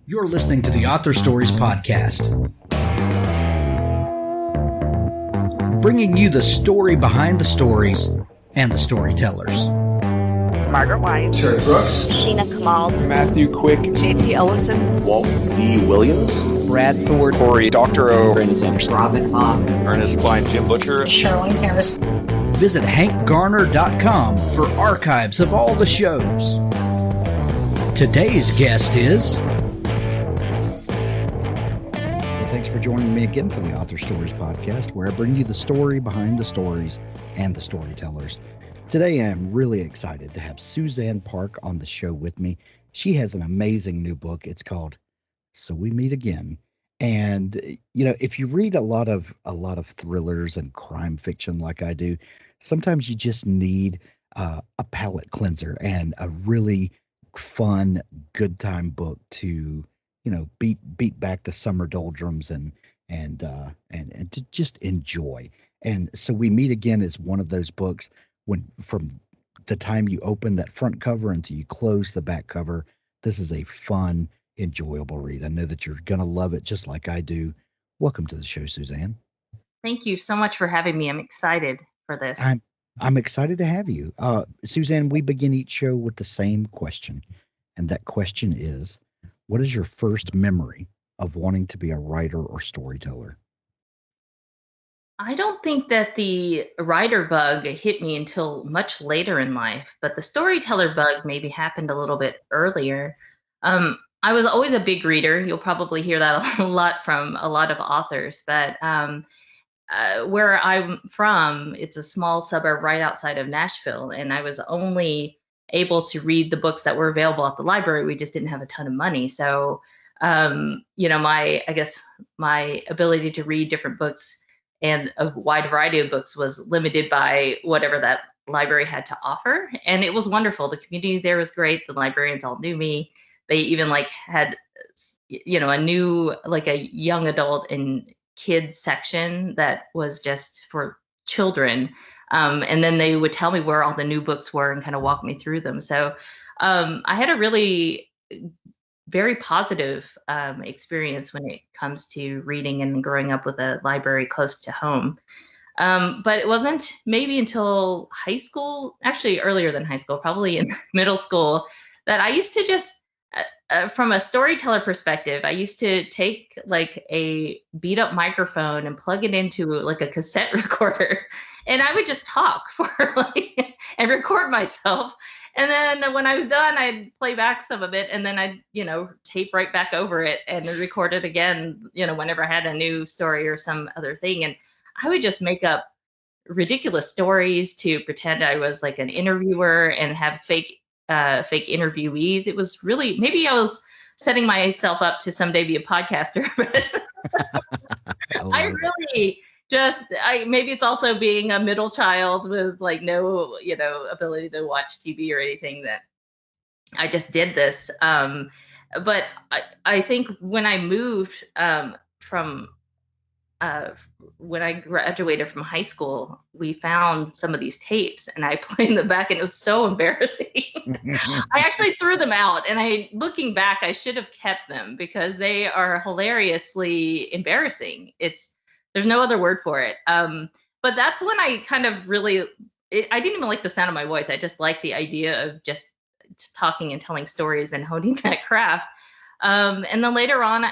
You're listening to the Author Stories Podcast, bringing you the story behind the stories and the storytellers. Margaret White, Terry Brooks, Sheena Kamal, Matthew Quick, JT Ellison, Walt D. Williams, Brad Thor, Corey Doctorow, Brandon Sanderson, Robin Mock, Ernest Klein, Jim Butcher, Sherwin Harris. Visit hankgarner.com for archives of all the shows. Today's guest is... Thanks for joining me again for the Author Stories Podcast, where I bring you the story behind the stories and the storytellers. Today, I am really excited to have Suzanne Park on the show with me. She has an amazing new book. It's called So We Meet Again. And, you know, if you read a lot of thrillers and crime fiction like I do, sometimes you just need a palate cleanser and a really fun, good time book to, you know, beat back the summer doldrums and to just enjoy. And So We Meet Again is one of those books when from the time you open that front cover until you close the back cover, this is a fun, enjoyable read. I know that you're going to love it just like I do. Welcome to the show, Suzanne. Thank you so much for having me. I'm excited for this. I'm excited to have you. Suzanne, we begin each show with the same question. And that question is, what is your first memory of wanting to be a writer or storyteller? I don't think that the writer bug hit me until much later in life, but the storyteller bug maybe happened a little bit earlier. I was always a big reader. You'll probably hear that a lot from a lot of authors, but where I'm from, it's a small suburb right outside of Nashville, and I was only able to read the books that were available at the library. We just didn't have a ton of money. So, you know, my ability to read different books and a wide variety of books was limited by whatever that library had to offer. And it was wonderful. The community there was great. The librarians all knew me. They even had, you know, a young adult and kids section that was just for children. And then they would tell me where all the new books were and kind of walk me through them. So I had a really very positive experience when it comes to reading and growing up with a library close to home. But it wasn't maybe until high school, actually earlier than high school, probably in middle school, that I used to just, from a storyteller perspective, I used to take like a beat up microphone and plug it into like a cassette recorder. And I would just talk for and record myself. And then when I was done, I'd play back some of it. And then I'd, you know, tape right back over it and record it again, you know, whenever I had a new story or some other thing. And I would just make up ridiculous stories to pretend I was like an interviewer and have fake interviewees. It was really, maybe I was setting myself up to someday be a podcaster, but I really maybe it's also being a middle child with like no, you know, ability to watch TV or anything, that I just did this. But I think when I moved when I graduated from high school, we found some of these tapes and I played them back and it was so embarrassing. I actually threw them out, and looking back, I should have kept them because they are hilariously embarrassing. There's no other word for it. But that's when I kind of really, I didn't even like the sound of my voice. I just liked the idea of just talking and telling stories and honing that craft. And then later on,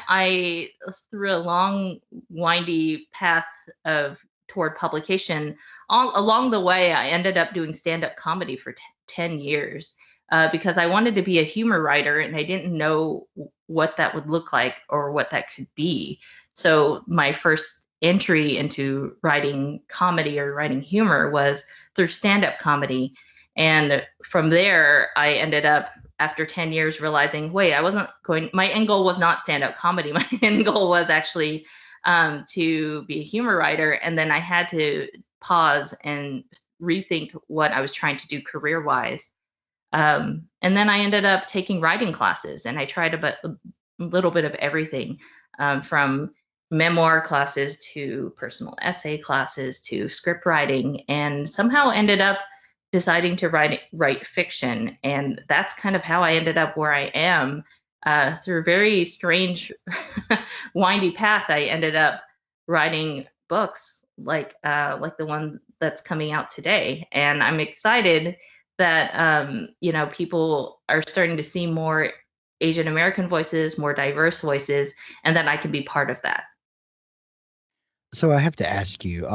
through a long, windy path toward publication, along the way, I ended up doing stand-up comedy for 10 years because I wanted to be a humor writer, and I didn't know what that would look like or what that could be. So my first entry into writing comedy or writing humor was through stand-up comedy. And from there, I ended up, after 10 years, realizing, wait, my end goal was not stand-up comedy. My end goal was actually to be a humor writer. And then I had to pause and rethink what I was trying to do career-wise. And then I ended up taking writing classes, and I tried a little bit of everything, from memoir classes to personal essay classes to script writing, and somehow ended up deciding to write fiction. And that's kind of how I ended up where I am. through a very strange, windy path, I ended up writing books like the one that's coming out today. And I'm excited that people are starting to see more Asian American voices, more diverse voices, and that I can be part of that. So I have to ask you,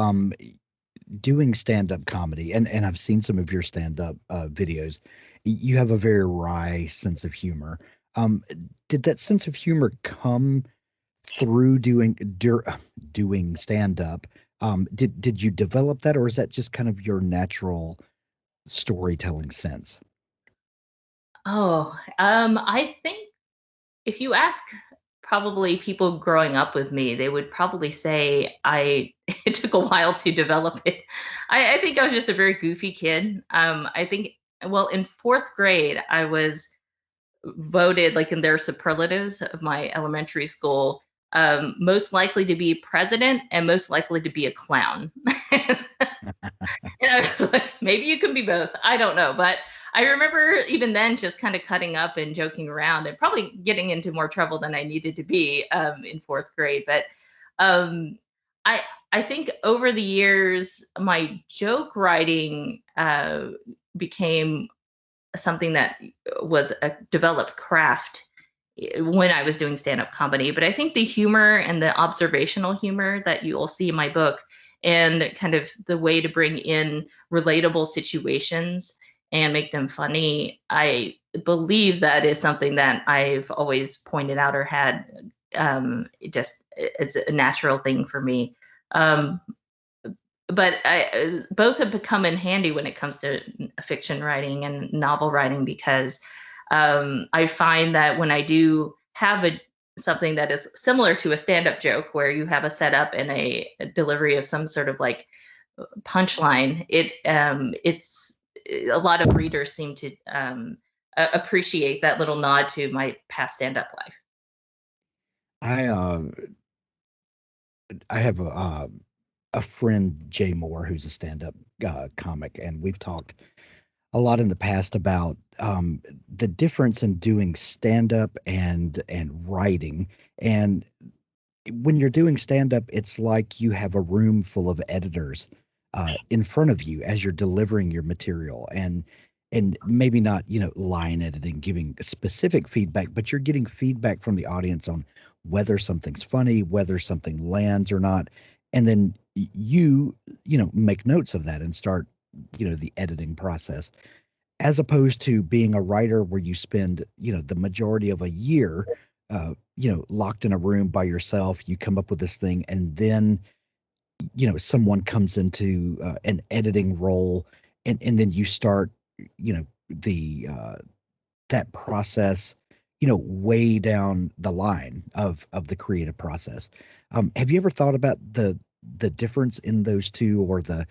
doing stand-up comedy, and I've seen some of your stand-up videos. You have a very wry sense of humor. Um, did that sense of humor come through doing stand-up? Did you develop that, or is that just kind of your natural storytelling sense? Oh, I think if you ask probably people growing up with me, they would probably say it took a while to develop it. I think I was just a very goofy kid. I think, well, in fourth grade, I was voted, like in their superlatives of my elementary school, most likely to be president and most likely to be a clown. And I was like, maybe you can be both. I don't know. But I remember even then just kind of cutting up and joking around and probably getting into more trouble than I needed to be in fourth grade. But um, I I think over the years, my joke writing became something that was a developed craft when I was doing stand-up comedy. But I think the humor and the observational humor that you will see in my book, and kind of the way to bring in relatable situations and make them funny, I believe that is something that I've always pointed out or had, just it's a natural thing for me. Um, but both have become in handy when it comes to fiction writing and novel writing, because I find that when I do have something that is similar to a stand-up joke, where you have a setup and a delivery of some sort of like punchline, it's a lot of readers seem to appreciate that little nod to my past stand-up life. I I have a friend, Jay Moore, who's a stand-up comic, and we've talked a lot in the past about the difference in doing stand-up and writing. And when you're doing stand-up, it's like you have a room full of editors in front of you as you're delivering your material, and maybe not, line editing, giving specific feedback, but you're getting feedback from the audience on whether something's funny, whether something lands or not. And then make notes of that and start, the editing process, as opposed to being a writer where you spend, the majority of a year, locked in a room by yourself. You come up with this thing, and then, someone comes into an editing role, and then you start, the that process, way down the line of the creative process. Have you ever thought about the difference in those two, or the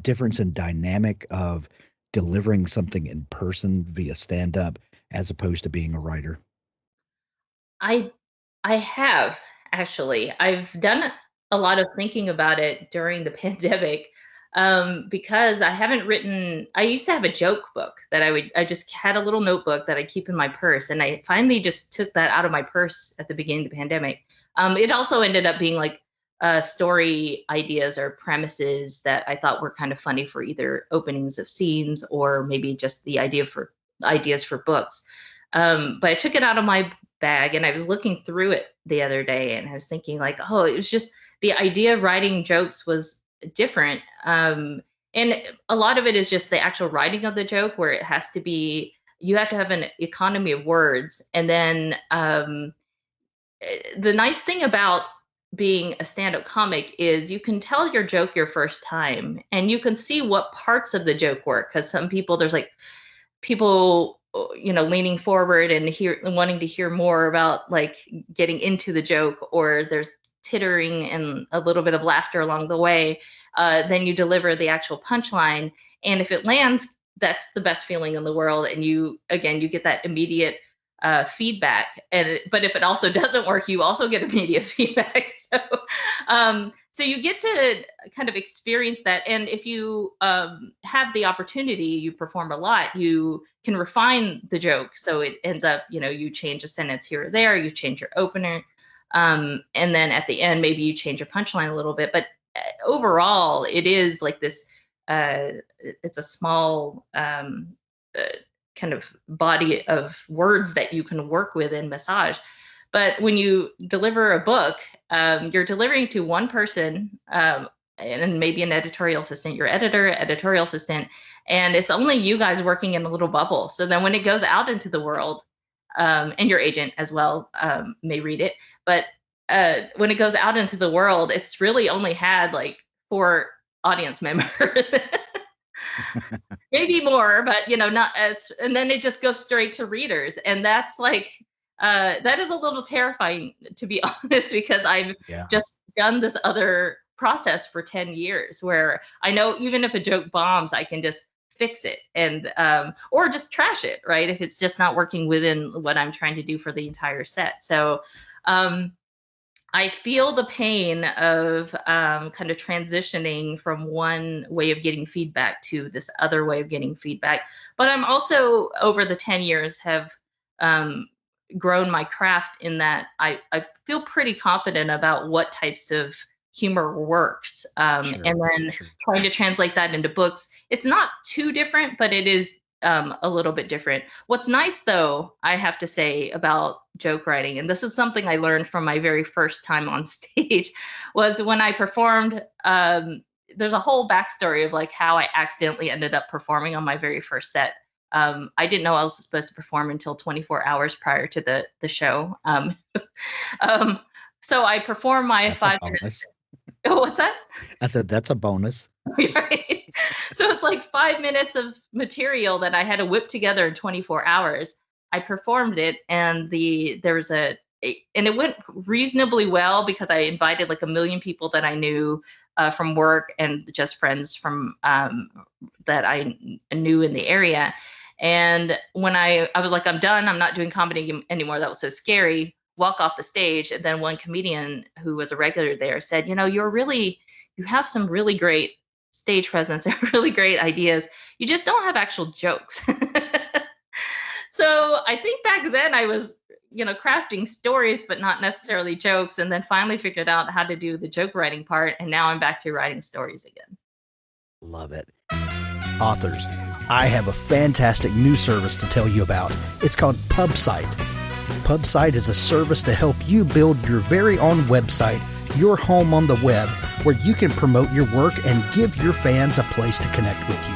difference in dynamic of delivering something in person via stand up as opposed to being a writer? I I have actually. I've done a lot of thinking about it during the pandemic, because I haven't written. I used to have a joke book that I just had a little notebook that I keep in my purse, and I finally just took that out of my purse at the beginning of the pandemic. It also ended up being like story ideas or premises that I thought were kind of funny for either openings of scenes or maybe just the idea for ideas for books. But I took it out of my bag and I was looking through it the other day, and I was thinking like, oh, it was just the idea of writing jokes was different. And a lot of it is just the actual writing of the joke, where it has to be, you have to have an economy of words. And then the nice thing about being a stand-up comic is you can tell your joke your first time and you can see what parts of the joke work, because some people, there's like people leaning forward and wanting to hear more about like getting into the joke, or there's tittering and a little bit of laughter along the way. Then you deliver the actual punchline, and if it lands, that's the best feeling in the world, and you get that immediate feedback. But if it also doesn't work, you also get immediate feedback. So you get to kind of experience that. And if you have the opportunity, you perform a lot, you can refine the joke. So it ends up, you change a sentence here or there, you change your opener. And then at the end, maybe you change your punchline a little bit. But overall, it is like this, it's a small kind of body of words that you can work with in massage. But when you deliver a book, you're delivering to one person and maybe an editorial assistant, your editor, editorial assistant, and it's only you guys working in a little bubble. So then when it goes out into the world, and your agent as well may read it, but when it goes out into the world, it's really only had like 4 audience members. Maybe more, but not as, and then it just goes straight to readers. And that's like, that is a little terrifying, to be honest, because I've just done this other process for 10 years where I know even if a joke bombs, I can just fix it and, or just trash it, right? If it's just not working within what I'm trying to do for the entire set. So, I feel the pain of kind of transitioning from one way of getting feedback to this other way of getting feedback. But I'm also, over the 10 years, have grown my craft in that I feel pretty confident about what types of humor works. And then trying to translate that into books. It's not too different, but it is a little bit different. What's nice, though, I have to say about joke writing, and this is something I learned from my very first time on stage, was when I performed, there's a whole backstory of like how I accidentally ended up performing on my very first set. I didn't know I was supposed to perform until 24 hours prior to the show. So I performed my That's 5 minutes. Oh, what's that? I said, that's a bonus. Right. So it's like 5 minutes of material that I had to whip together in 24 hours. I performed it, and there was and it went reasonably well because I invited like 1 million people that I knew from work and just friends from that I knew in the area. And when I was like, I'm done, I'm not doing comedy anymore. That was so scary. Walk off the stage. And then one comedian who was a regular there said, you have some really great stage presence and really great ideas. You just don't have actual jokes. So I think back then I was, crafting stories, but not necessarily jokes. And then finally figured out how to do the joke writing part. And now I'm back to writing stories again. Love it. Authors, I have a fantastic new service to tell you about. It's called PubSite. PubSite is a service to help you build your very own website, your home on the web, where you can promote your work and give your fans a place to connect with you.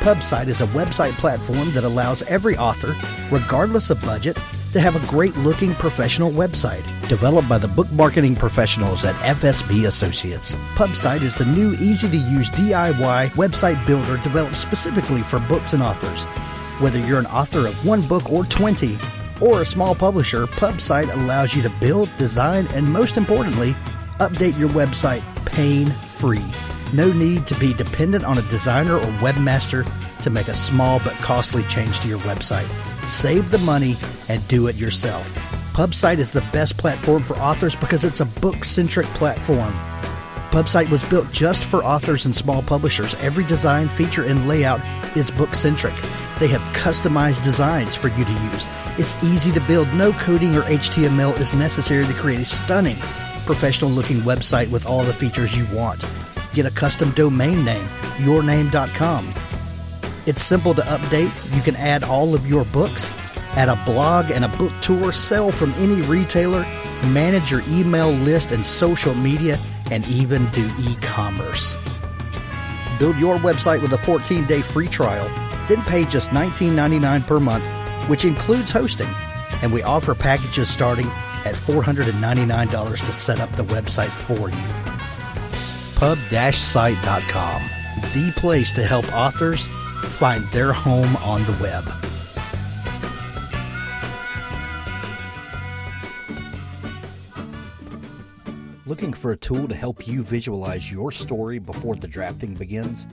PubSite is a website platform that allows every author, regardless of budget, to have a great-looking professional website developed by the book marketing professionals at FSB Associates. PubSite is the new, easy-to-use DIY website builder developed specifically for books and authors. Whether you're an author of 1 book or 20, or a small publisher, PubSite allows you to build, design, and most importantly, update your website pain-free. No need to be dependent on a designer or webmaster to make a small but costly change to your website. Save the money and do it yourself. PubSite is the best platform for authors because it's a book-centric platform. PubSite was built just for authors and small publishers. Every design, feature, and layout is book-centric. They have customized designs for you to use. It's easy to build. No coding or HTML is necessary to create a stunning, professional-looking website with all the features you want. Get a custom domain name, yourname.com. It's simple to update. You can add all of your books, add a blog and a book tour, sell from any retailer, manage your email list and social media, and even do e-commerce. Build your website with a 14-day free trial, then pay just $19.99 per month, which includes hosting. And we offer packages starting at $499 to set up the website for you. Pub-site.com, the place to help authors find their home on the web. Looking for a tool to help you visualize your story before the drafting begins?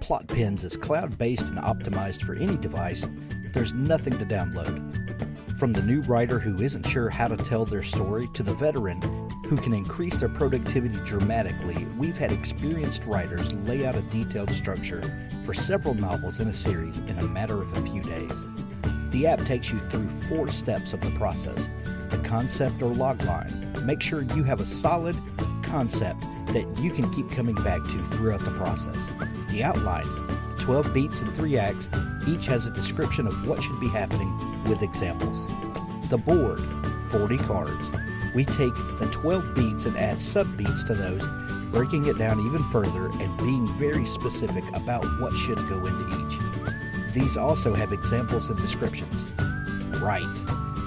Plot Pens is cloud-based and optimized for any device. There's nothing to download. From the new writer who isn't sure how to tell their story to the veteran who can increase their productivity dramatically, we've had experienced writers lay out a detailed structure for several novels in a series in a matter of a few days. The app takes you through 4 steps of the process. The concept or log line. Make sure you have a solid concept that you can keep coming back to throughout the process. The outline. 12 beats and 3 acts. Each has a description of what should be happening with examples. The board. 40 cards. We take the 12 beats and add sub-beats to those, breaking it down even further and being very specific about what should go into each. These also have examples and descriptions. Right.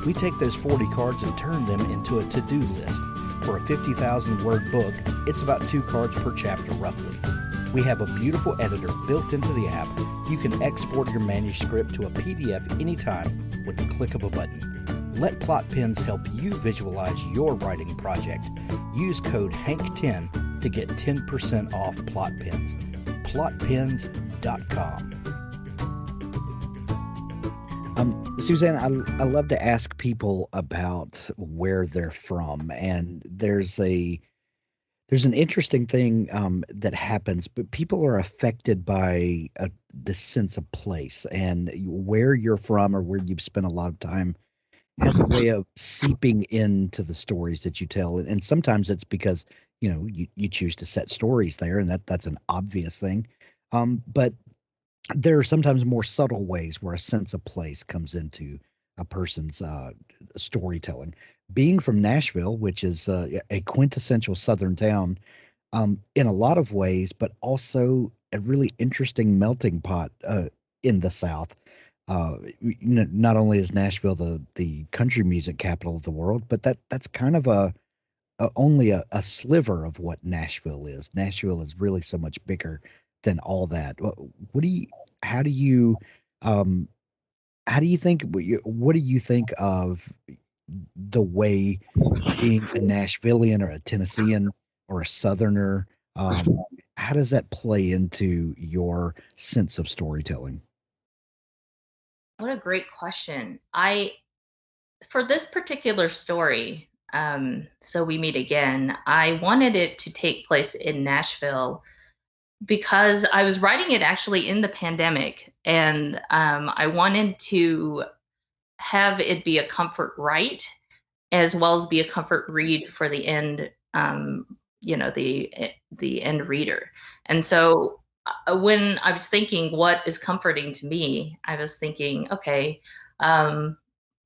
We take those 40 cards and turn them into a to-do list. For a 50,000 word book, it's about 2 cards per chapter roughly. We have a beautiful editor built into the app. You can export your manuscript to a PDF anytime with the click of a button. Let Plot Pens help you visualize your writing project. Use code HANK10 to get 10% off Plot Pens. plotpens.com. Suzanne, I love to ask people about where they're from, and there's an interesting thing that happens, but people are affected by the sense of place, and where you're from or where you've spent a lot of time has a way of seeping into the stories that you tell, and sometimes it's because you choose to set stories there, and that's an obvious thing, but there are sometimes more subtle ways where a sense of place comes into a person's storytelling. Being from Nashville, which is a quintessential Southern town in a lot of ways, but also a really interesting melting pot in the South. Not only is Nashville the country music capital of the world, but that's kind of only a sliver of what Nashville is. Nashville is really so much bigger than all that. What do you think of the way being a Nashvilleian or a Tennessean or a Southerner, how does that play into your sense of storytelling? What a great question. For this particular story, So We Meet Again, I wanted it to take place in Nashville because I was writing it actually in the pandemic, and I wanted to have it be a comfort write as well as be a comfort read for the end, the end reader. And so when I was thinking what is comforting to me, I was thinking, okay, I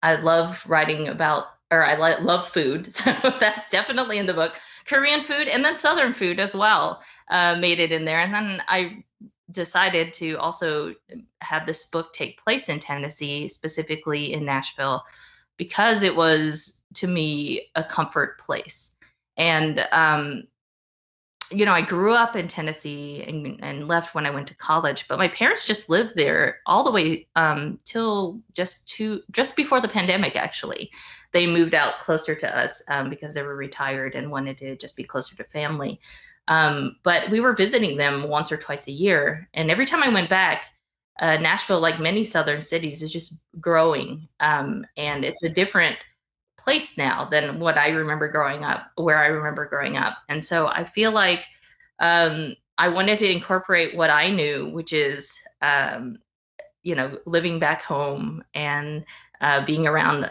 love writing about, or love food. So that's definitely in the book. Korean food and then Southern food as well made it in there. And then I decided to also have this book take place in Tennessee, specifically in Nashville, because it was, to me, a comfort place. And, I grew up in Tennessee and left when I went to college, but my parents just lived there all the way till just before the pandemic, actually. They moved out closer to us because they were retired and wanted to just be closer to family. But we were visiting them once or twice a year. And every time I went back, Nashville, like many Southern cities, is just growing. And it's a different place now than where I remember growing up. And so I feel like I wanted to incorporate what I knew, which is, living back home and being around,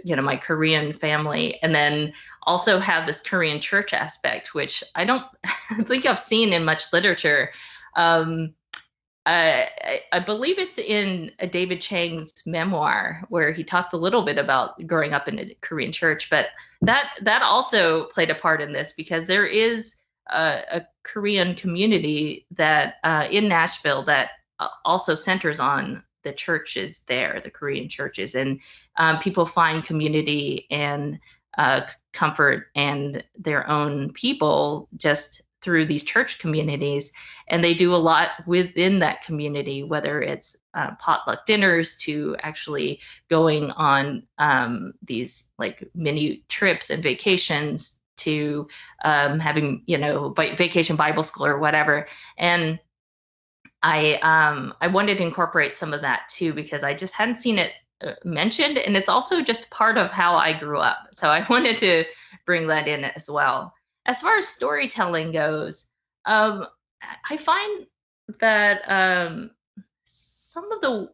my Korean family, and then also have this Korean church aspect, which I don't think I've seen in much literature. I believe it's in David Chang's memoir where he talks a little bit about growing up in a Korean church, but that also played a part in this because there is a Korean community that in Nashville that also centers on the churches there, the Korean churches, and people find community and comfort and their own people just through these church communities. And they do a lot within that community, whether it's potluck dinners to actually going on these like mini trips and vacations to having, vacation Bible school or whatever. And I wanted to incorporate some of that too, because I just hadn't seen it mentioned, and it's also just part of how I grew up. So I wanted to bring that in as well. As far as storytelling goes, um, I find that some of the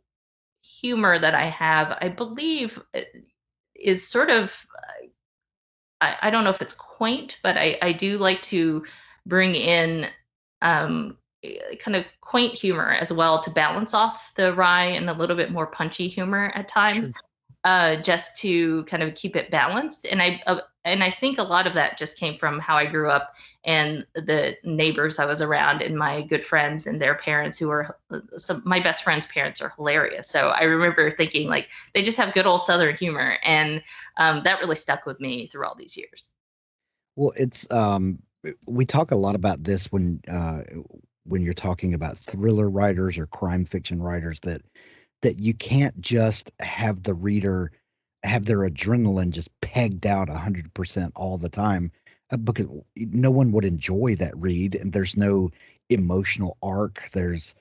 humor that I have, I believe, is sort of, I don't know if it's quaint, but I do like to bring in kind of quaint humor as well to balance off the wry and a little bit more punchy humor at times, Sure. just to kind of keep it balanced. And I think a lot of that just came from how I grew up and the neighbors I was around and my good friends and their parents who were my best friend's parents are hilarious. So I remember thinking like they just have good old Southern humor, and that really stuck with me through all these years. Well, it's we talk a lot about this when you're talking about thriller writers or crime fiction writers that you can't just have the reader have their adrenaline just pegged out 100% all the time, because no one would enjoy that read, and there's no emotional arc. There's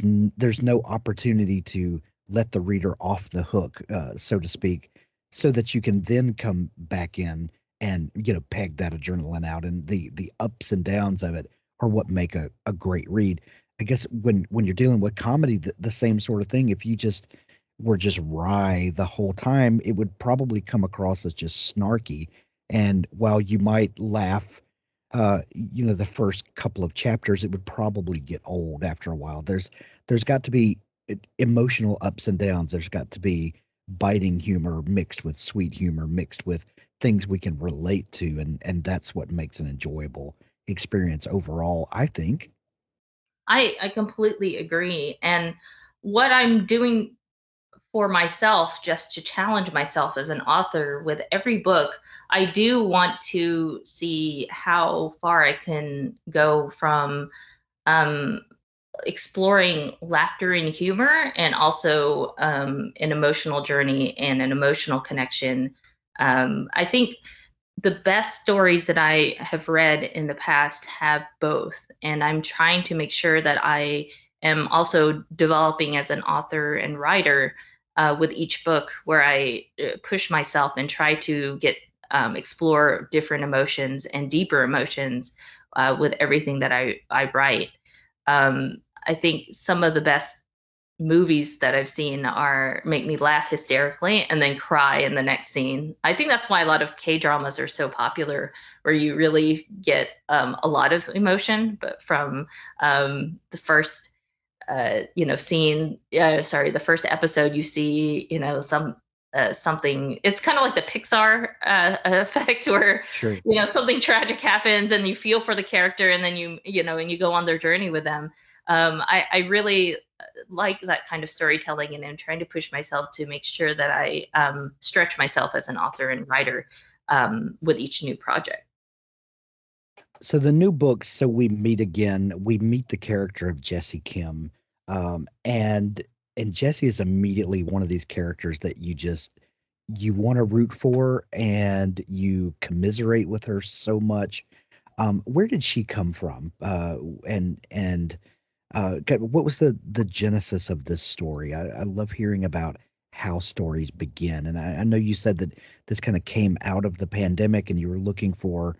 no opportunity to let the reader off the hook, so to speak, so that you can then come back in and peg that adrenaline out, and the ups and downs of it are what make a great read. I guess when you're dealing with comedy, the same sort of thing. If you just were just wry the whole time, it would probably come across as just snarky. And while you might laugh, the first couple of chapters, it would probably get old after a while. There's got to be emotional ups and downs. There's got to be biting humor mixed with sweet humor mixed with things we can relate to, and that's what makes an enjoyable experience overall, I think. I completely agree. And what I'm doing for myself, just to challenge myself as an author with every book, I do want to see how far I can go from um, exploring laughter and humor, and also an emotional journey and an emotional connection. I think the best stories that I have read in the past have both. And I'm trying to make sure that I am also developing as an author and writer with each book, where I push myself and try to explore different emotions and deeper emotions with everything that I write. I think some of the best movies that I've seen make me laugh hysterically and then cry in the next scene. I think that's why a lot of K-dramas are so popular, where you really get a lot of emotion, but from the first scene, the first episode, you see, something. It's kind of like the Pixar effect, where Sure. something tragic happens and you feel for the character, and then and you go on their journey with them. I really like that kind of storytelling, and I'm trying to push myself to make sure that I stretch myself as an author and writer with each new project. So the new book, So We Meet Again, we meet the character of Jessie Kim. And Jessie is immediately one of these characters that you want to root for, and you commiserate with her so much. Where did she come from? What was the genesis of this story? I love hearing about how stories begin. And I know you said that this kind of came out of the pandemic, and you were looking for,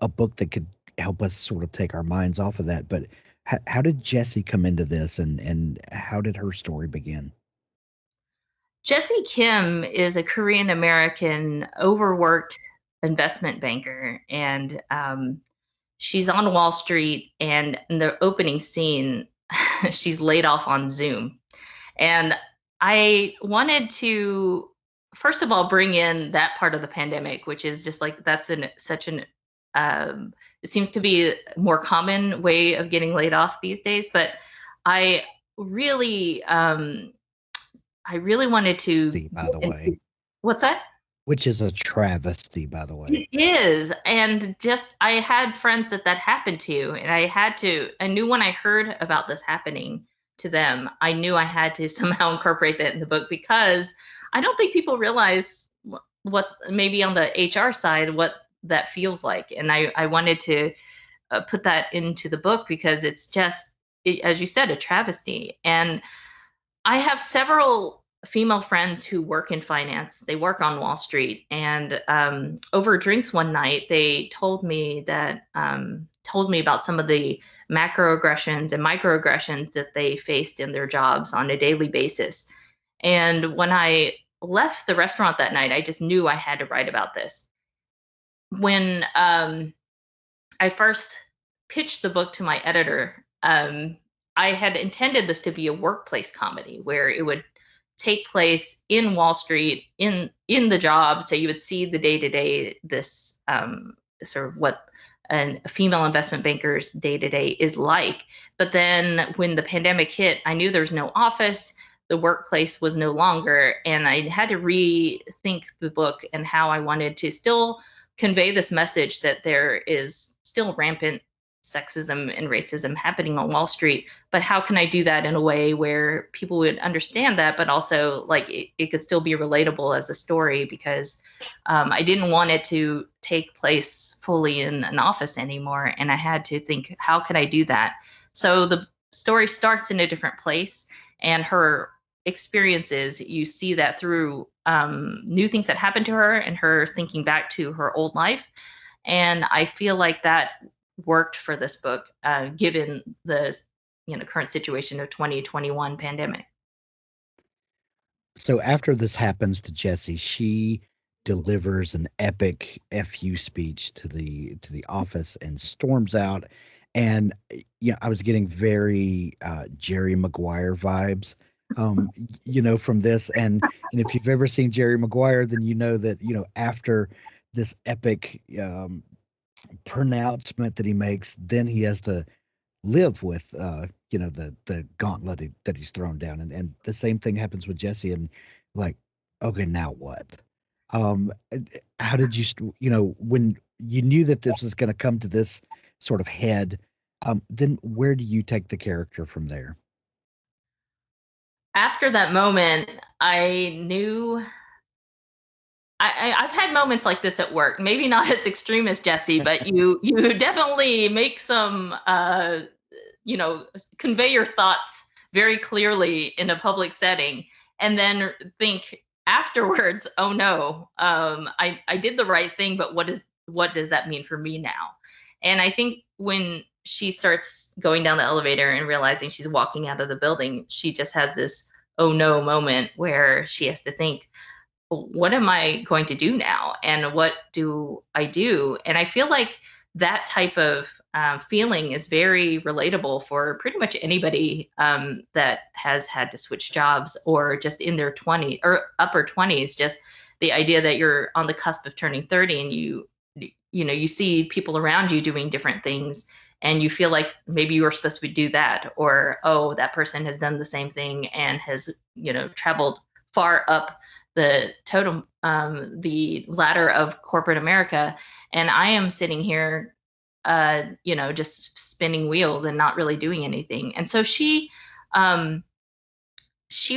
a book that could help us sort of take our minds off of that. But how did Jessie come into this, and how did her story begin? Jessie Kim is a Korean American overworked investment banker, and she's on Wall Street. And in the opening scene, she's laid off on Zoom. And I wanted to, first of all, bring in that part of the pandemic, which is just like it seems to be a more common way of getting laid off these days. But I really, I really wanted to. By the way. What's that? Which is a travesty, by the way. It is. And just, I had friends that happened to, and I knew when I heard about this happening to them, I knew I had to somehow incorporate that in the book, because I don't think people realize what, maybe on the HR side, what that feels like. And I wanted to put that into the book, because it's just, as you said, a travesty. And I have several female friends who work in finance. They work on Wall Street, and over drinks one night, they told me about some of the macroaggressions and microaggressions that they faced in their jobs on a daily basis. And when I left the restaurant that night, I just knew I had to write about this. When I first pitched the book to my editor, I had intended this to be a workplace comedy where it would take place in Wall Street, in the job. So you would see the day-to-day, this sort of what a female investment banker's day-to-day is like. But then when the pandemic hit, I knew there was no office, the workplace was no longer, and I had to rethink the book and how I wanted to still convey this message that there is still rampant sexism and racism happening on Wall Street, but how can I do that in a way where people would understand that, but also like it could still be relatable as a story, because I didn't want it to take place fully in an office anymore. And I had to think, how could I do that? So the story starts in a different place, and her experiences, you see that through new things that happened to her and her thinking back to her old life. And I feel like that worked for this book, given the current situation of 2021 pandemic. So after this happens to Jessie, she delivers an epic FU speech to the office and storms out. And I was getting very Jerry Maguire vibes, from this. And if you've ever seen Jerry Maguire, then you know that after this epic pronouncement that he makes, then he has to live with the gauntlet that he's thrown down, and the same thing happens with Jessie, and like, okay, now what? How did you when you knew that this was going to come to this sort of head, then where do you take the character from there? After that moment, I knew I've had moments like this at work, maybe not as extreme as Jessie, but you definitely make some, convey your thoughts very clearly in a public setting, and then think afterwards, oh no, I did the right thing, but what does that mean for me now? And I think when she starts going down the elevator and realizing she's walking out of the building, she just has this oh no moment where she has to think, what am I going to do now? And what do I do? And I feel like that type of feeling is very relatable for pretty much anybody that has had to switch jobs, or just in their 20s or upper 20s, just the idea that you're on the cusp of turning 30 and you see people around you doing different things, and you feel like maybe you were supposed to do that, or, oh, that person has done the same thing and has, traveled far up the totem, the ladder of corporate America. And I am sitting here, just spinning wheels and not really doing anything. And so she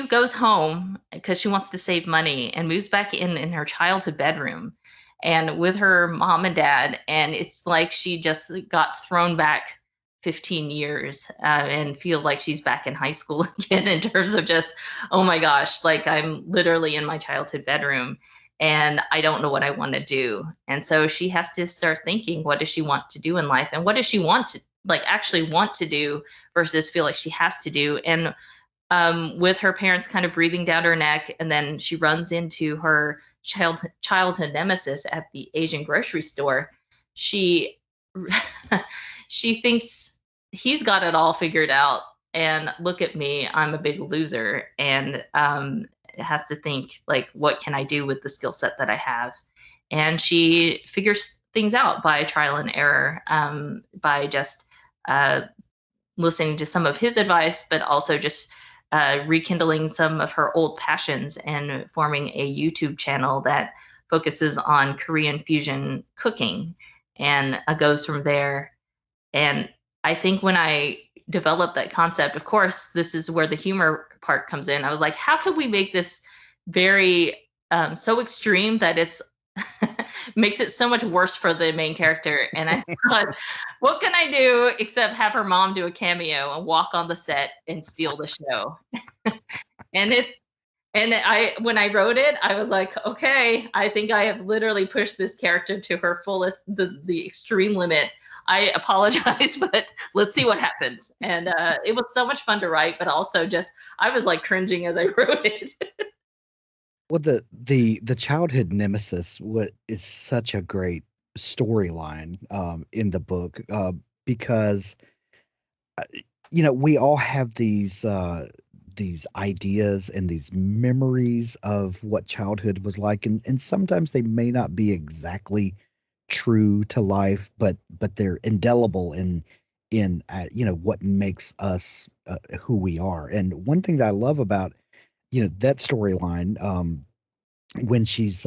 goes home because she wants to save money, and moves back in her childhood bedroom and with her mom and dad. And it's like she just got thrown back 15 years and feels like she's back in high school again, in terms of just, oh my gosh, like I'm literally in my childhood bedroom and I don't know what I want to do. And so she has to start thinking, what does she want to do in life? And what does she want to actually want to do versus feel like she has to do? And with her parents kind of breathing down her neck, and then she runs into her childhood nemesis at the Asian grocery store. She thinks he's got it all figured out, and look at me, I'm a big loser, and has to think, like, what can I do with the skill set that I have? And she figures things out by trial and error, by just listening to some of his advice, but also just rekindling some of her old passions and forming a YouTube channel that focuses on Korean fusion cooking, and goes from there. And I think when I developed that concept, of course, this is where the humor part comes in. I was like, how can we make this very so extreme that it's makes it so much worse for the main character? And I thought, what can I do except have her mom do a cameo and walk on the set and steal the show? and And when I wrote it, I was like, okay, I think I have literally pushed this character to her fullest, the extreme limit. I apologize, but let's see what happens. And it was so much fun to write, but also just, I was like cringing as I wrote it. Well, the childhood nemesis is such a great storyline in the book because we all have these ideas and these memories of what childhood was like, and sometimes they may not be exactly true to life, but they're indelible in what makes us who we are. And one thing that I love about that storyline, when she's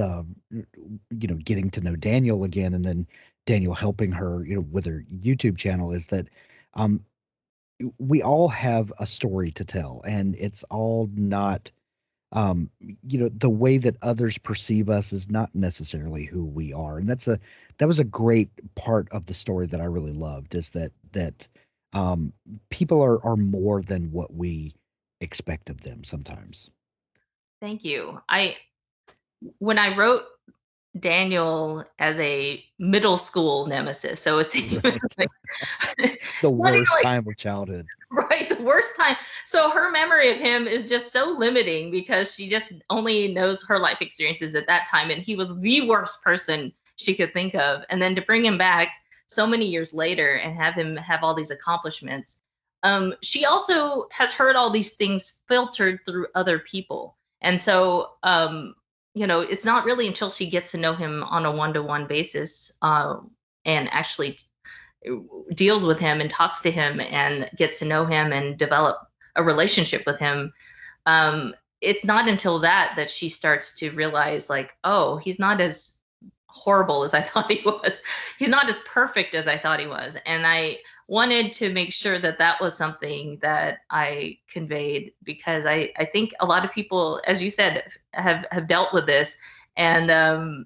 getting to know Daniel again, and then Daniel helping her with her YouTube channel, is that um we all have a story to tell, and it's all not the way that others perceive us is not necessarily who we are. And that was a great part of the story that I really loved, is that people are more than what we expect of them sometimes. Thank you. When I wrote Daniel as a middle school nemesis, so it's even like The not even worst like, time of childhood. right, the worst time. So her memory of him is just so limiting because she just only knows her life experiences at that time, and he was the worst person she could think of. And then to bring him back so many years later and have him have all these accomplishments. She also has heard all these things filtered through other people. And so it's not really until she gets to know him on a one-to-one basis, and actually deals with him and talks to him and gets to know him and develop a relationship with him. It's not until that she starts to realize, like, oh, he's not as horrible as I thought he was. He's not as perfect as I thought he was. And I wanted to make sure that was something that I conveyed, because I think a lot of people, as you said, have dealt with this. And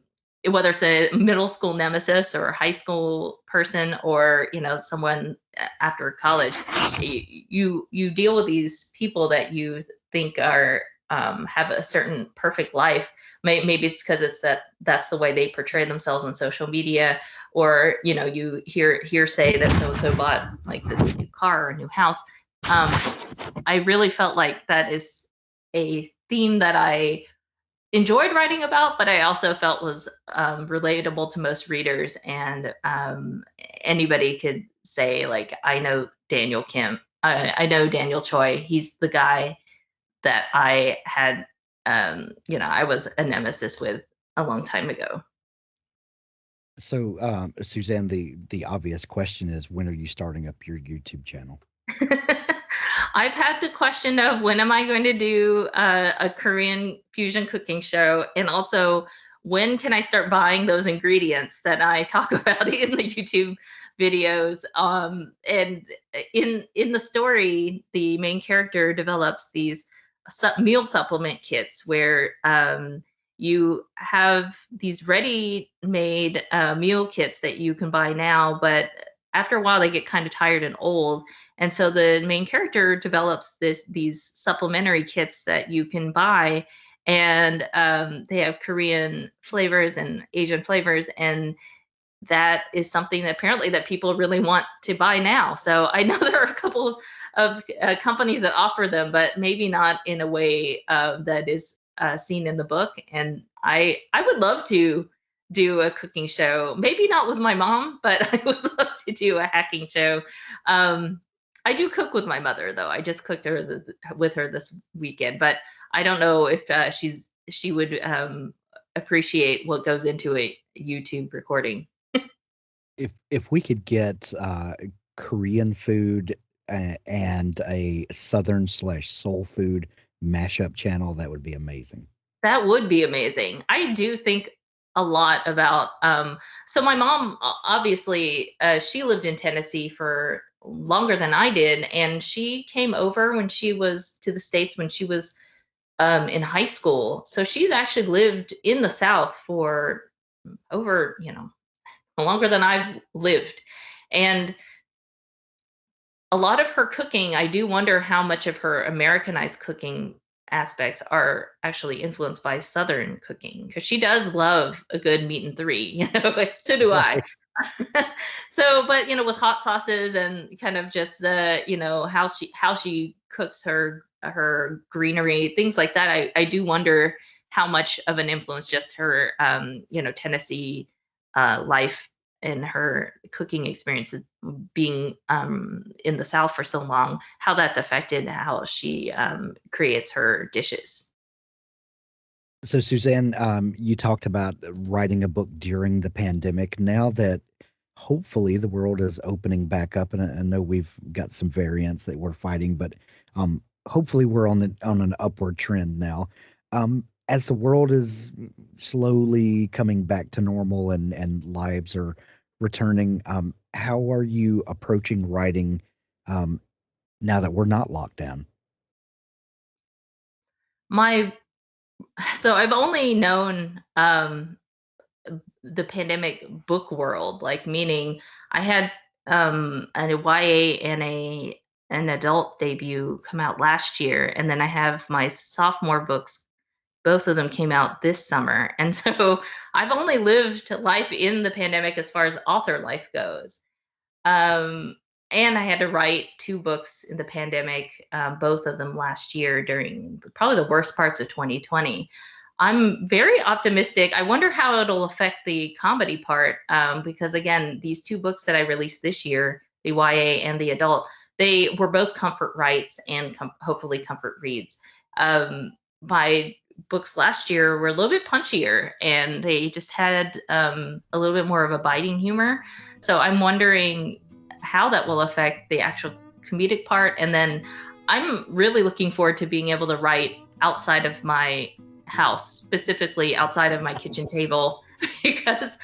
whether it's a middle school nemesis or a high school person, or someone after college, you deal with these people that you think are have a certain perfect life. Maybe it's because that's the way they portray themselves on social media, or you hear say that so and so bought like this new car or a new house. I really felt like that is a theme that I enjoyed writing about, but I also felt was relatable to most readers. And anybody could say, like, I know Daniel Kim. I know Daniel Choi. He's the guy that I had, I was a nemesis with a long time ago. So, Suzanne, the obvious question is, when are you starting up your YouTube channel? I've had the question of, when am I going to do a Korean fusion cooking show, and also when can I start buying those ingredients that I talk about in the YouTube videos. And in the story, the main character develops these meal supplement kits where you have these ready-made meal kits that you can buy now, but after a while they get kind of tired and old. And so the main character develops these supplementary kits that you can buy, and they have Korean flavors and Asian flavors, and that is something that apparently that people really want to buy now. So I know there are a couple of companies that offer them, but maybe not in a way that is seen in the book. And I would love to do a cooking show, maybe not with my mom, but I would love to do a hacking show. I do cook with my mother, though. I just cooked with her this weekend, but I don't know if she would appreciate what goes into a YouTube recording. If we could get Korean food and a Southern/soul food mashup channel, that would be amazing. That would be amazing. I do think a lot about, so my mom, obviously, she lived in Tennessee for longer than I did, and she came over when she was to the States when she was in high school. So she's actually lived in the South for over, longer than I've lived. And a lot of her cooking, I do wonder how much of her Americanized cooking aspects are actually influenced by Southern cooking, because she does love a good meat and three, so do I. So, but with hot sauces and kind of just the, how she cooks her greenery, things like that, I do wonder how much of an influence just her Tennessee life and her cooking experience being in the South for so long, how that's affected how she creates her dishes. So, Suzanne, you talked about writing a book during the pandemic. Now that hopefully the world is opening back up, and I know we've got some variants that we're fighting, but hopefully we're on an upward trend now. As the world is slowly coming back to normal and lives are returning, how are you approaching writing now that we're not locked down? So I've only known the pandemic book world, like meaning I had a YA and an adult debut come out last year, and then I have my sophomore books. Both of them came out this summer, and so I've only lived life in the pandemic as far as author life goes. And I had to write 2 books in the pandemic, both of them last year during probably the worst parts of 2020. I'm very optimistic. I wonder how it'll affect the comedy part, because again, these 2 books that I released this year, the YA and the adult, they were both comfort writes and hopefully comfort reads. My books last year were a little bit punchier, and they just had a little bit more of a biting humor. So I'm wondering how that will affect the actual comedic part. And then I'm really looking forward to being able to write outside of my house, specifically outside of my kitchen table, because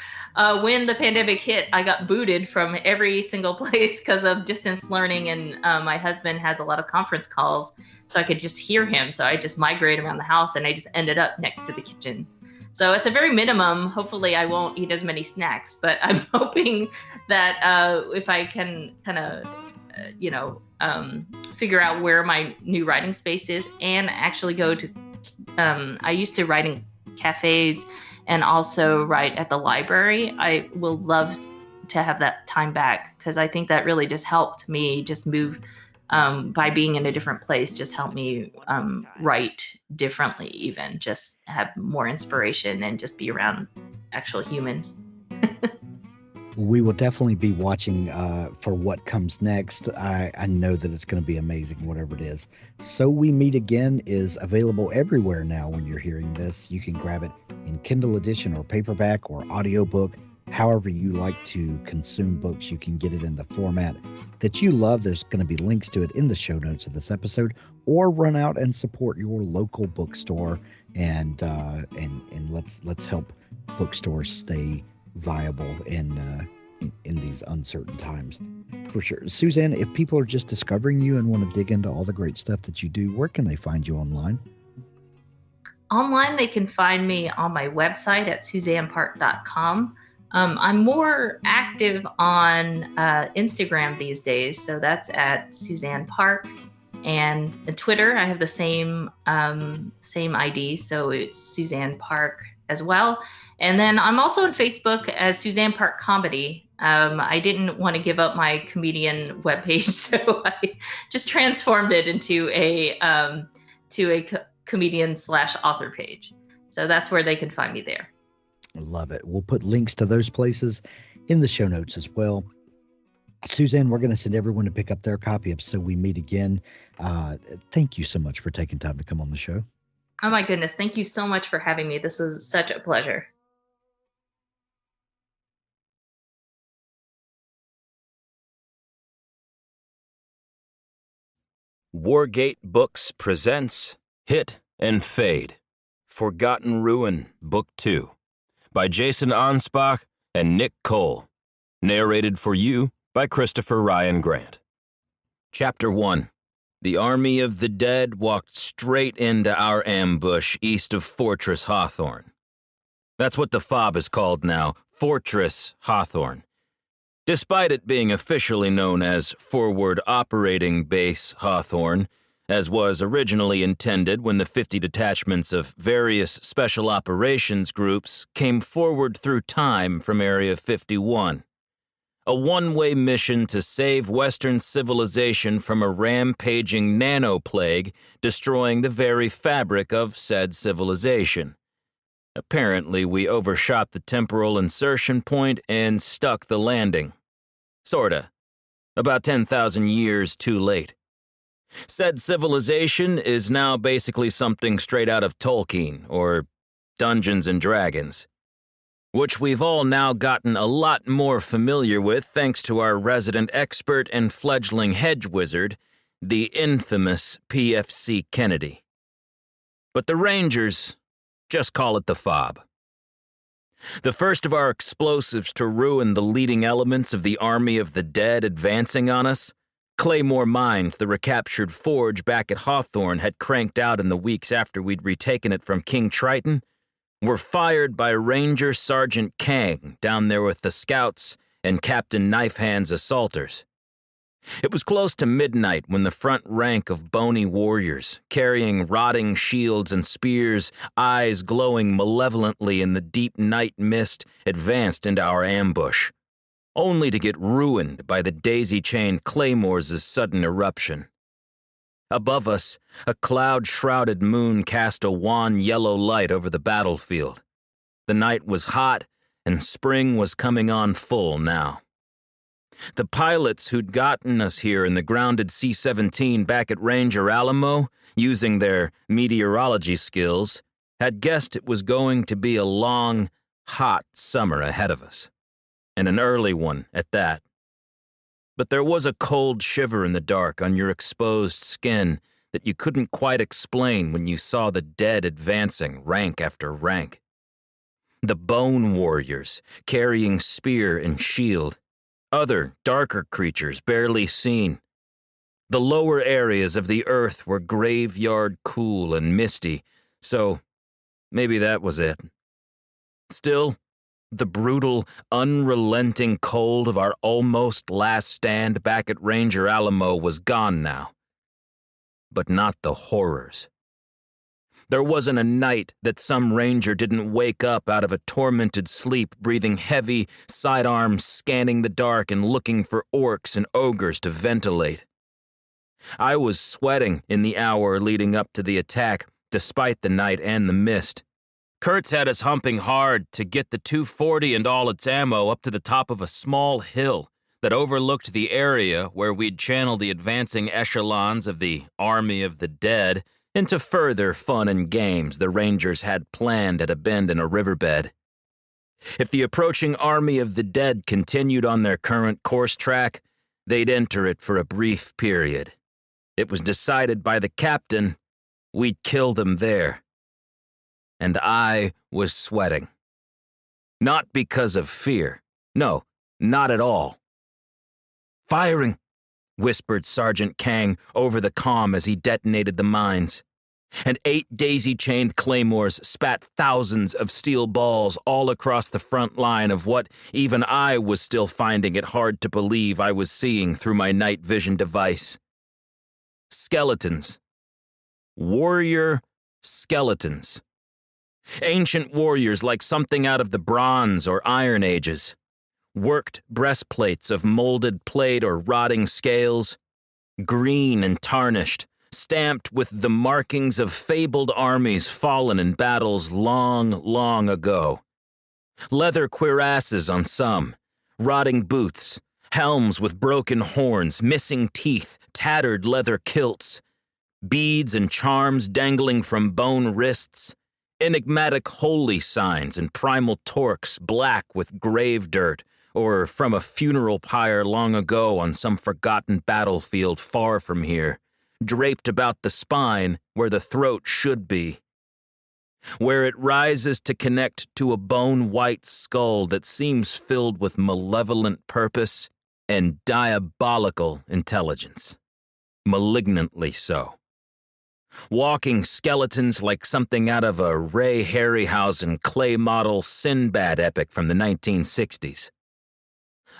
when the pandemic hit, I got booted from every single place because of distance learning, and my husband has a lot of conference calls, so I could just hear him. So I just migrate around the house, and I just ended up next to the kitchen. So at the very minimum, hopefully I won't eat as many snacks, but I'm hoping that if I can kind of, figure out where my new writing space is and actually go to, I used to write in cafes and also write at the library. I will love to have that time back, because I think that really just helped me just move by being in a different place, just helped me write differently, even just have more inspiration and just be around actual humans. We will definitely be watching for what comes next. I know that it's going to be amazing, whatever it is. So We Meet Again is available everywhere now. When you're hearing this, you can grab it in Kindle edition or paperback or audiobook. However you like to consume books, you can get it in the format that you love. There's going to be links to it in the show notes of this episode, or run out and support your local bookstore, and let's help bookstores stay viable in these uncertain times, for sure. Suzanne, if people are just discovering you and want to dig into all the great stuff that you do, where can they find you online? Online, they can find me on my website at SuzannePark.com. I'm more active on Instagram these days, so that's at Suzanne Park, and Twitter I have the same ID, so it's Suzanne Park as well. And then I'm also on Facebook as Suzanne Park Comedy. I didn't want to give up my comedian webpage, so I just transformed it into a comedian/author page. So that's where they can find me there. Love it. We'll put links to those places in the show notes as well. Suzanne, we're going to send everyone to pick up their copy of So We Meet Again. Thank you so much for taking time to come on the show. Oh my goodness. Thank you so much for having me. This was such a pleasure. Wargate Books presents Hit and Fade, Forgotten Ruin, Book 2, by Jason Anspach and Nick Cole. Narrated for you by Christopher Ryan Grant. Chapter 1. The army of the dead walked straight into our ambush east of Fortress Hawthorne. That's what the FOB is called now, Fortress Hawthorne. Despite it being officially known as Forward Operating Base Hawthorne, as was originally intended when the 50 detachments of various special operations groups came forward through time from Area 51. A one-way mission to save Western civilization from a rampaging nanoplague destroying the very fabric of said civilization. Apparently, we overshot the temporal insertion point and stuck the landing. Sorta. About 10,000 years too late. Said civilization is now basically something straight out of Tolkien or Dungeons and Dragons, which we've all now gotten a lot more familiar with thanks to our resident expert and fledgling hedge wizard, the infamous PFC Kennedy. But the Rangers just call it the FOB. The first of our explosives to ruin the leading elements of the army of the dead advancing on us, Claymore Mines, the recaptured forge back at Hawthorne, had cranked out in the weeks after we'd retaken it from King Triton, were fired by Ranger Sergeant Kang down there with the Scouts and Captain Knifehand's assaulters. It was close to midnight when the front rank of bony warriors, carrying rotting shields and spears, eyes glowing malevolently in the deep night mist, advanced into our ambush, only to get ruined by the daisy-chained claymores' sudden eruption. Above us, a cloud-shrouded moon cast a wan yellow light over the battlefield. The night was hot, and spring was coming on full now. The pilots who'd gotten us here in the grounded C-17 back at Ranger Alamo, using their meteorology skills, had guessed it was going to be a long, hot summer ahead of us, and an early one at that. But there was a cold shiver in the dark on your exposed skin that you couldn't quite explain when you saw the dead advancing rank after rank. The bone warriors, carrying spear and shield, other, darker creatures barely seen. The lower areas of the earth were graveyard cool and misty, so maybe that was it. Still, the brutal, unrelenting cold of our almost last stand back at Ranger Alamo was gone now. But not the horrors. There wasn't a night that some ranger didn't wake up out of a tormented sleep, breathing heavy, sidearms scanning the dark and looking for orcs and ogres to ventilate. I was sweating in the hour leading up to the attack, despite the night and the mist. Kurtz had us humping hard to get the 240 and all its ammo up to the top of a small hill that overlooked the area where we'd channel the advancing echelons of the Army of the Dead into further fun and games the Rangers had planned at a bend in a riverbed. If the approaching Army of the Dead continued on their current course track, they'd enter it for a brief period. It was decided by the captain we'd kill them there. And I was sweating. Not because of fear. No, not at all. "Firing," whispered Sergeant Kang over the comm as he detonated the mines. And 8 daisy-chained claymores spat thousands of steel balls all across the front line of what even I was still finding it hard to believe I was seeing through my night vision device. Skeletons. Warrior skeletons. Ancient warriors like something out of the Bronze or Iron Ages. Worked breastplates of molded plate or rotting scales. Green and tarnished, stamped with the markings of fabled armies fallen in battles long, long ago. Leather cuirasses on some, rotting boots, helms with broken horns, missing teeth, tattered leather kilts, beads and charms dangling from bone wrists, enigmatic holy signs and primal torques black with grave dirt, or from a funeral pyre long ago on some forgotten battlefield far from here, draped about the spine where the throat should be, where it rises to connect to a bone-white skull that seems filled with malevolent purpose and diabolical intelligence, malignantly so. Walking skeletons like something out of a Ray Harryhausen clay model Sinbad epic from the 1960s.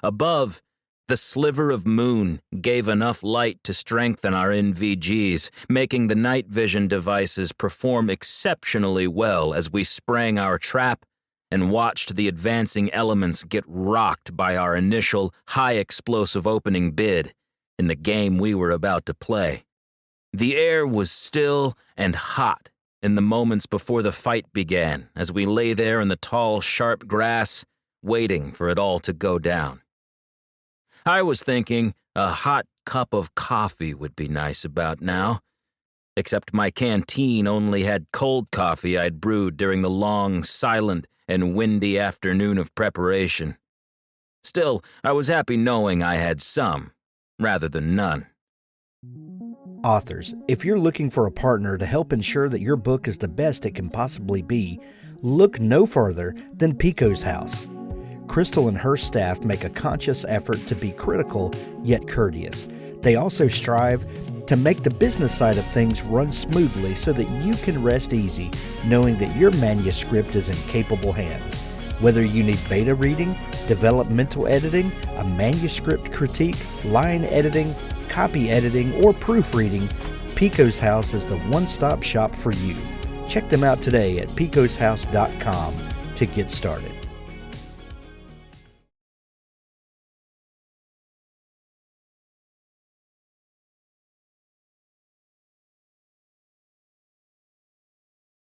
Above, The sliver of moon gave enough light to strengthen our NVGs, making the night vision devices perform exceptionally well as we sprang our trap and watched the advancing elements get rocked by our initial high-explosive opening bid in the game we were about to play. The air was still and hot in the moments before the fight began as we lay there in the tall, sharp grass, waiting for it all to go down. I was thinking a hot cup of coffee would be nice about now, except my canteen only had cold coffee I'd brewed during the long, silent, and windy afternoon of preparation. Still, I was happy knowing I had some, rather than none. Authors, if you're looking for a partner to help ensure that your book is the best it can possibly be, look no further than Pico's House. Crystal and her staff make a conscious effort to be critical yet courteous. They also strive to make the business side of things run smoothly so that you can rest easy knowing that your manuscript is in capable hands. Whether you need beta reading, developmental editing, a manuscript critique, line editing, copy editing, or proofreading, Pico's House is the one-stop shop for you. Check them out today at picoshouse.com to get started.